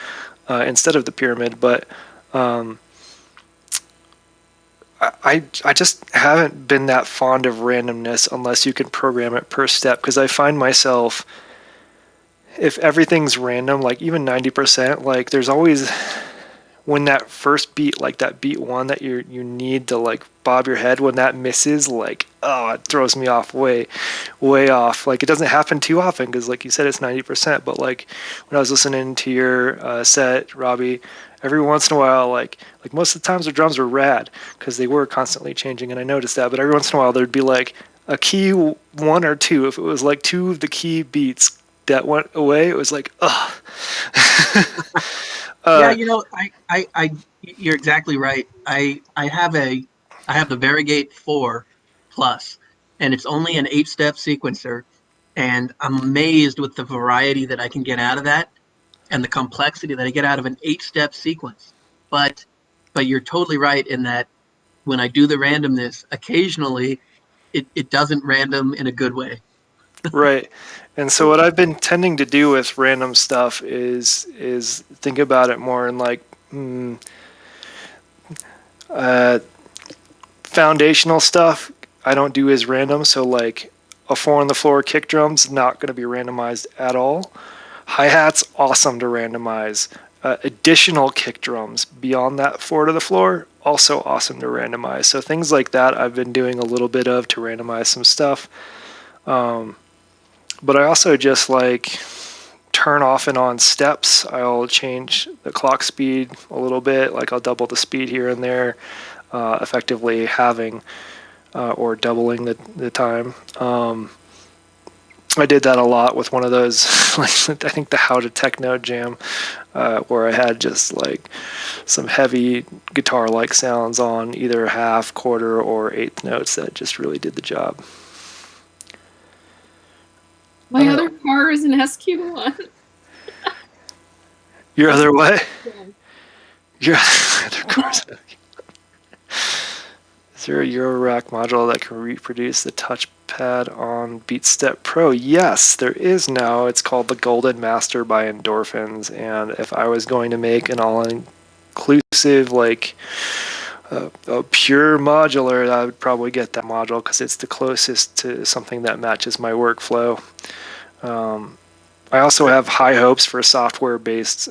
instead of the pyramid. But I just haven't been that fond of randomness unless you can program it per step, because I find myself, if everything's random, like even 90%, like there's always, when that first beat, like that beat one that you need to like bob your head, when that misses, like, oh, it throws me off way off. Like it doesn't happen too often because like you said, it's 90%, but like when I was listening to your set, Robbie, every once in a while, like most of the times the drums were rad because they were constantly changing, and I noticed that. But every once in a while there'd be like a key one or two. If it was like two of the key beats that went away, it was like, ugh. Yeah, uh, you're exactly right. I have the Varigate 4 Plus, and it's only an 8-step sequencer, and I'm amazed with the variety that I can get out of that and the complexity that I get out of an 8-step sequence. But but you're totally right in that when I do the randomness, occasionally it doesn't random in a good way. Right. And so what I've been tending to do with random stuff is think about it more in like uh, foundational stuff. I don't do as random. So like a 4 on the floor kick drum's not going to be randomized at all. Hi hats awesome to randomize. Additional kick drums beyond that 4 to the floor also awesome to randomize. So things like that I've been doing a little bit of to randomize some stuff. But I also just like turn off and on steps. I'll change the clock speed a little bit. Like I'll double the speed here and there, effectively halving or doubling the time. I did that a lot with one of those, like I think the How to Techno jam, where I had just like some heavy guitar-like sounds on either half, quarter, or eighth notes that just really did the job. My other car is an SQ1. Your other what? Yeah. Your other car's Is there a Eurorack module that can reproduce the touchpad on BeatStep Pro? Yes, there is now. It's called the Golden Master by Endorphins, and if I was going to make an all-inclusive, like a pure modular, I would probably get that module because it's the closest to something that matches my workflow. I also have high hopes for software-based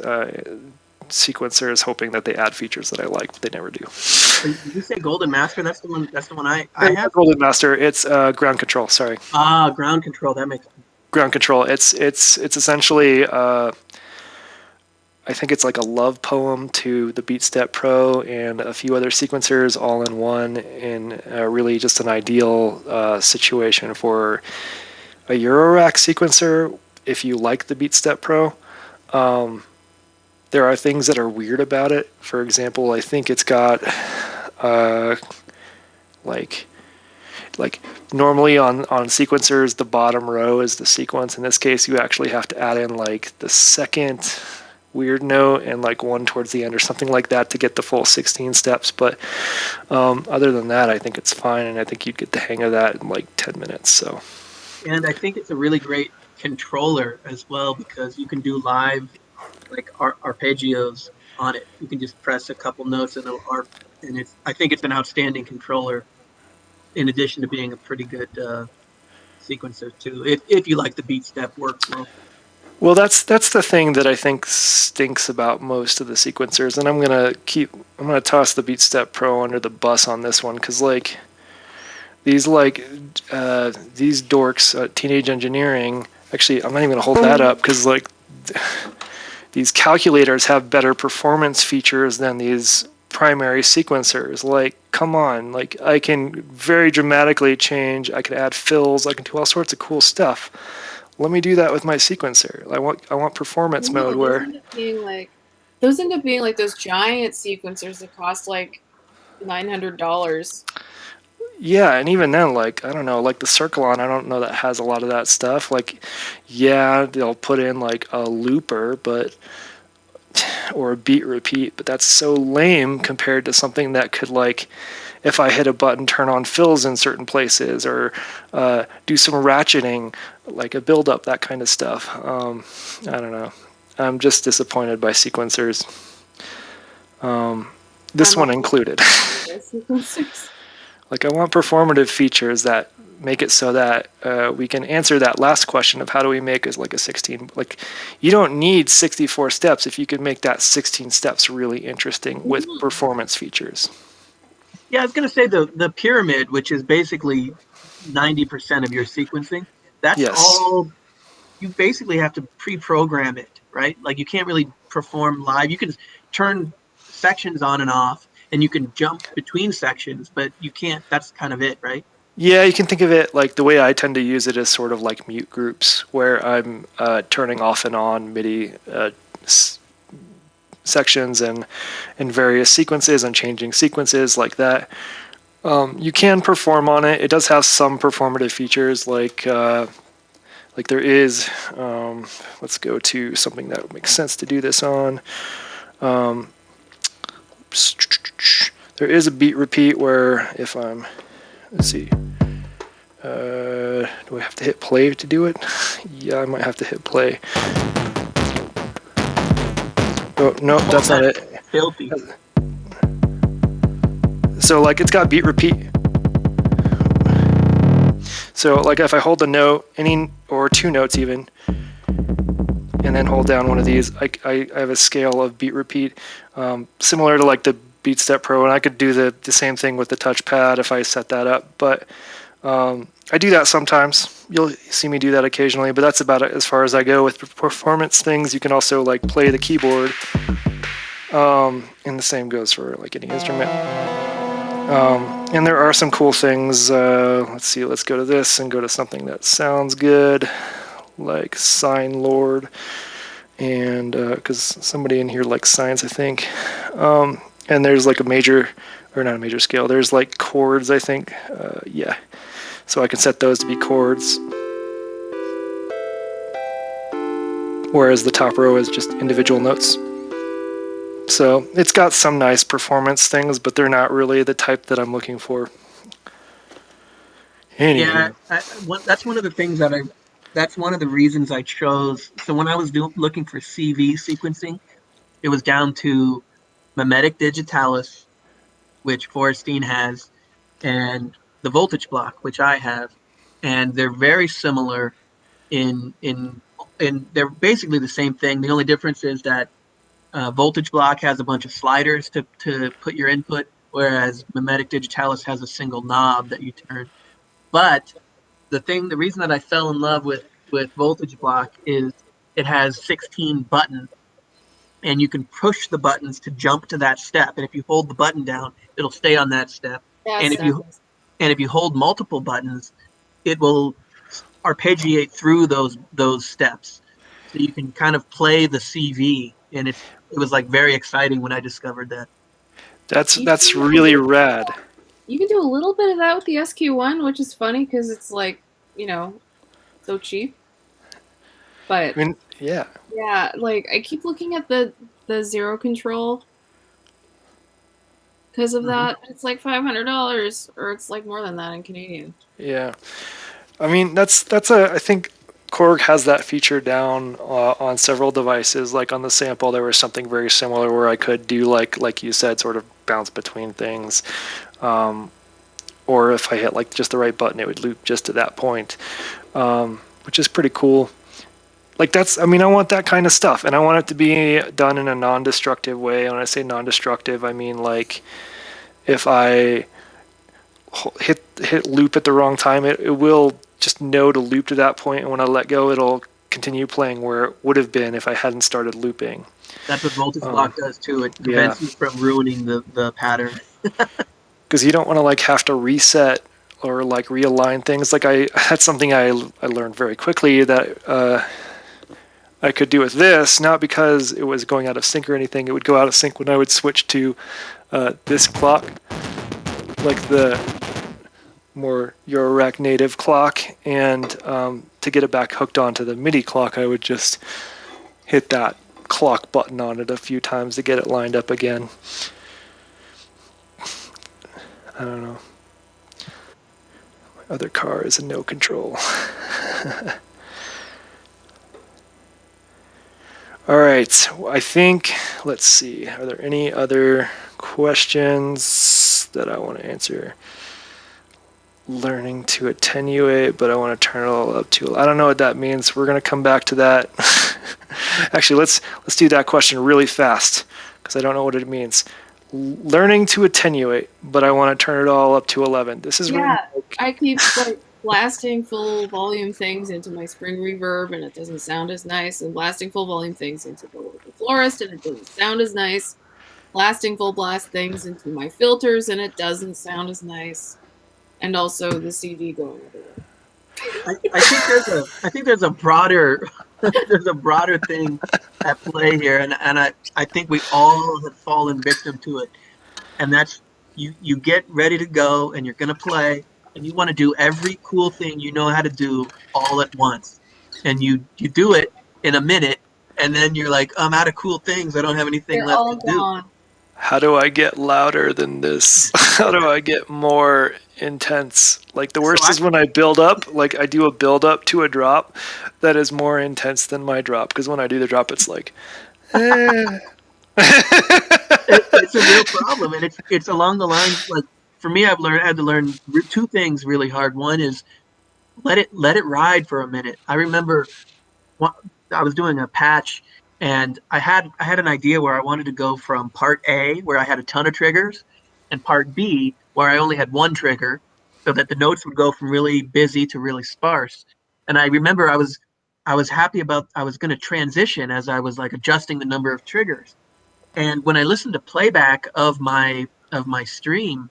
sequencers, hoping that they add features that I like, but they never do. Did you say Golden Master? That's the one. That's the one I have. Golden Master. It's ground control. Sorry. Ground control. That makes sense. Ground control. It's essentially. I think it's like a love poem to the BeatStep Pro and a few other sequencers all in one, and really just an ideal situation for a Eurorack sequencer. If you like the BeatStep Pro, there are things that are weird about it. For example, I think it's got like normally on sequencers, the bottom row is the sequence. In this case, you actually have to add in like the second weird note and like one towards the end or something like that to get the full 16 steps. But other than that, I think it's fine, and I think you'd get the hang of that in like 10 minutes. So, and I think it's a really great controller as well, because you can do live like arpeggios on it. You can just press a couple notes and it'll arp, and I think it's an outstanding controller, in addition to being a pretty good sequencer too, if you like the BeatStep workflow. Well, that's the thing that I think stinks about most of the sequencers, and I'm gonna toss the BeatStep Pro under the bus on this one, because like these dorks, Teenage Engineering. Actually, I'm not even gonna hold that up because like these calculators have better performance features than these primary sequencers. Like, come on, like I can very dramatically change. I can add fills. I can do all sorts of cool stuff. Let me do that with my sequencer. I want performance mode where those end up being like those giant sequencers that cost like $900. Yeah, and even then, like I don't know, like the Circlon, I don't know that has a lot of that stuff. Like, yeah, they'll put in like a looper, or a beat repeat, but that's so lame compared to something that could, like, if I hit a button, turn on fills in certain places, or do some ratcheting, like a build-up, that kind of stuff. I don't know. I'm just disappointed by sequencers. This one included. Like, I want performative features that make it so that we can answer that last question of how do we make is like a 16. Like, you don't need 64 steps if you can make that 16 steps really interesting with performance features. Yeah, I was going to say the pyramid, which is basically 90% of your sequencing. That's all. You basically have to pre-program it, right? Like, you can't really perform live. You can turn sections on and off, and you can jump between sections, but you can't. That's kind of it, right? Yeah, you can think of it like the way I tend to use it is sort of like mute groups, where I'm turning off and on MIDI sections and various sequences and changing sequences like that. You can perform on it. It does have some performative features, like there is. Let's go to something that would make sense to do this on. There is a beat repeat where if I'm, let's see, do I have to hit play to do it? Yeah, I might have to hit play. Oh, no, that's not it. Filthy. So, like, it's got beat repeat. So, like, if I hold the note, or two notes even, and then hold down one of these, I have a scale of beat repeat, similar to like the BeatStep Pro, and I could do the same thing with the touchpad if I set that up. But I do that sometimes. You'll see me do that occasionally, but that's about it as far as I go with performance things. You can also like play the keyboard, and the same goes for like any instrument. And there are some cool things. Let's see. Let's go to this and go to something that sounds good, like Sign Lord, and because somebody in here likes signs, I think. And there's like a major, or not a major scale. There's like chords, I think. Yeah. So I can set those to be chords. whereas the top row is just individual notes. So it's got some nice performance things, but they're not really the type that I'm looking for. Yeah, Anywho. that's one of the things that that's one of the reasons I chose. So when I was looking for CV sequencing, it was down to mimetic digitalis, which Forrestine has, and the voltage block, which I have, and they're very similar in they're basically the same thing. The only difference is that voltage block has a bunch of sliders to put your input, whereas mimetic digitalis has a single knob that you turn. But the reason that I fell in love with voltage block is it has 16 buttons, and you can push the buttons to jump to that step. And if you hold the button down, it'll stay on that step. Yes, And if you hold multiple buttons, it will arpeggiate through those steps. So you can kind of play the CV, and it was like very exciting when I discovered that. That's really rad. You can do a little bit of that with the SQ1, which is funny because it's like, you know, so cheap. But I mean, yeah. yeah, like I keep looking at the zero control because of Mhm. that. It's like $500, or it's like more than that in Canadian. Yeah. I mean, I think Korg has that feature down on several devices. Like on the sample, there was something very similar where I could do like you said, sort of bounce between things, or if I hit like just the right button, it would loop just to that point, which is pretty cool. Like I mean, I want that kind of stuff, and I want it to be done in a non-destructive way. And when I say non-destructive, I mean like if I hit loop at the wrong time, it will just know to loop to that point, and when I let go, it'll continue playing where it would have been if I hadn't started looping. That's what voltage block does too. It Yeah, prevents you from ruining the pattern. because you don't want to like have to reset or like realign things. Like that's something I learned very quickly that I could do with this, not because it was going out of sync or anything. It would go out of sync when I would switch to this clock, like the more Eurorack native clock, and to get it back hooked onto the MIDI clock, I would just hit that clock button on it a few times to get it lined up again. I don't know. My other car is a no control. All right, I think, let's see, are there any other questions that I want to answer? Learning to attenuate, but I want to turn it all up to, I don't know what that means. We're going to come back to that. Actually, let's do that question really fast because I don't know what it means. Learning to attenuate, but I want to turn it all up to 11. This is Yeah, like, I keep like blasting full volume things into my spring reverb, and it doesn't sound as nice, and blasting full volume things into the local florist, and it doesn't sound as nice. Blasting full blast things into my filters, and it doesn't sound as nice. And also the CD going everywhere. I think there's a broader there's a broader thing at play here, and I think we all have fallen victim to it, and that's you get ready to go and you're gonna play, and you want to do every cool thing you know how to do all at once, and you do it in a minute, and then you're like, I'm out of cool things. I don't have anything They're left all to do. gone. how do I get louder than this? How do I get more intense? Like the So worst is when I build up, like I do a build up to a drop that is more intense than my drop. Because when I do the drop, it's like, eh. it's a real problem, and it's along the lines like for me, I had to learn two things really hard. One is let it ride for a minute. I remember one, I was doing a patch, and I had an idea where I wanted to go from part A, where I had a ton of triggers, and part B, where I only had one trigger, so that the notes would go from really busy to really sparse. And I remember I was happy about I was going to transition as I was like adjusting the number of triggers. And when I listened to playback of my stream,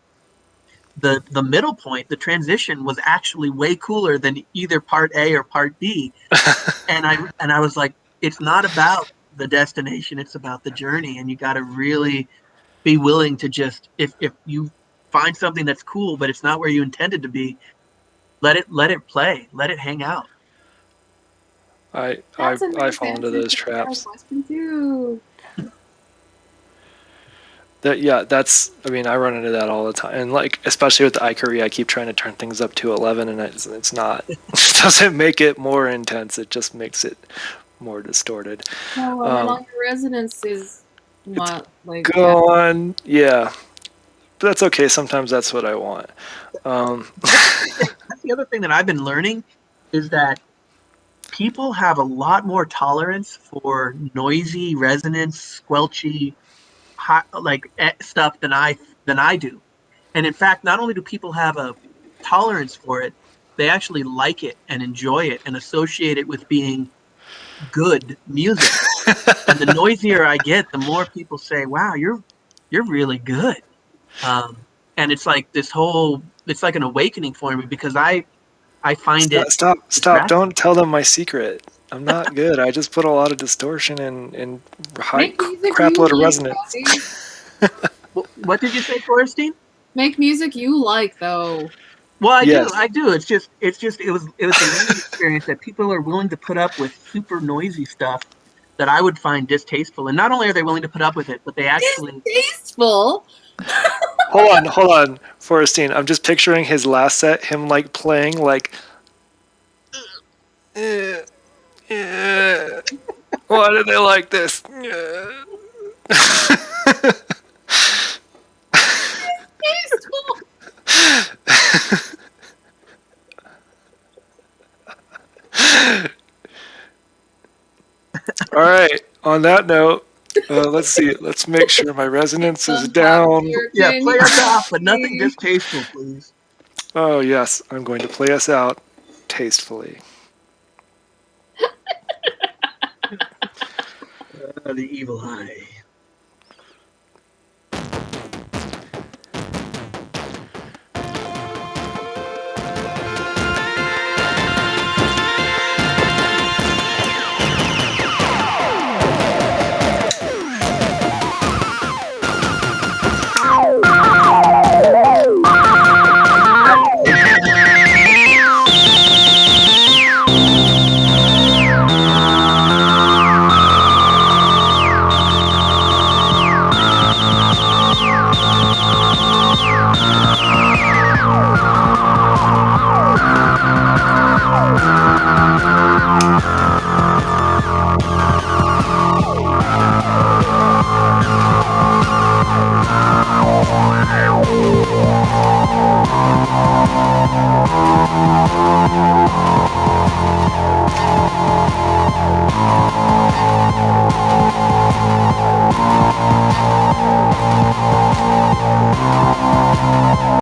the middle point, the transition was actually way cooler than either part A or part B. And I was like, it's not about the destination, it's about the journey. And you got to really be willing to just if you find something that's cool, but it's not where you intended to be, let it play, let it hang out. That's a I nice fall into answer those to our traps. question too. That's, I mean, I run into that all the time, and like especially with the iCurry, I keep trying to turn things up to 11, and it's not. It doesn't make it more intense. It just makes it more distorted. No, and then all your resonance is It's not like yeah. gone. Yeah, but that's okay. Sometimes that's what I want. That's the other thing that I've been learning is that people have a lot more tolerance for noisy, resonance, squelchy, hot, like stuff than I do. And in fact, not only do people have a tolerance for it, they actually like it and enjoy it and associate it with being good music. And the noisier I get, the more people say, "Wow, you're really good." And it's like it's like an awakening for me because I find Stop, it stop, stop! distracting. Don't tell them my secret. I'm not good. I just put a lot of distortion and high Make music crap you load of like, resonance. Bobby. What did you say, Forrestine? Make music you like though. Well, Yes. I do. It was the learning experience that people are willing to put up with super noisy stuff that I would find distasteful. And not only are they willing to put up with it, but they actually Distasteful. Hold on, Forrestine. I'm just picturing his last set, him like playing like. "Eh, eh, why do they like this? Eh." Distasteful. All right. On that note, let's see. Let's make sure my resonance is down. yeah, Can play you us off, but nothing see? distasteful, please. Oh yes, I'm going to play us out tastefully. The evil eye.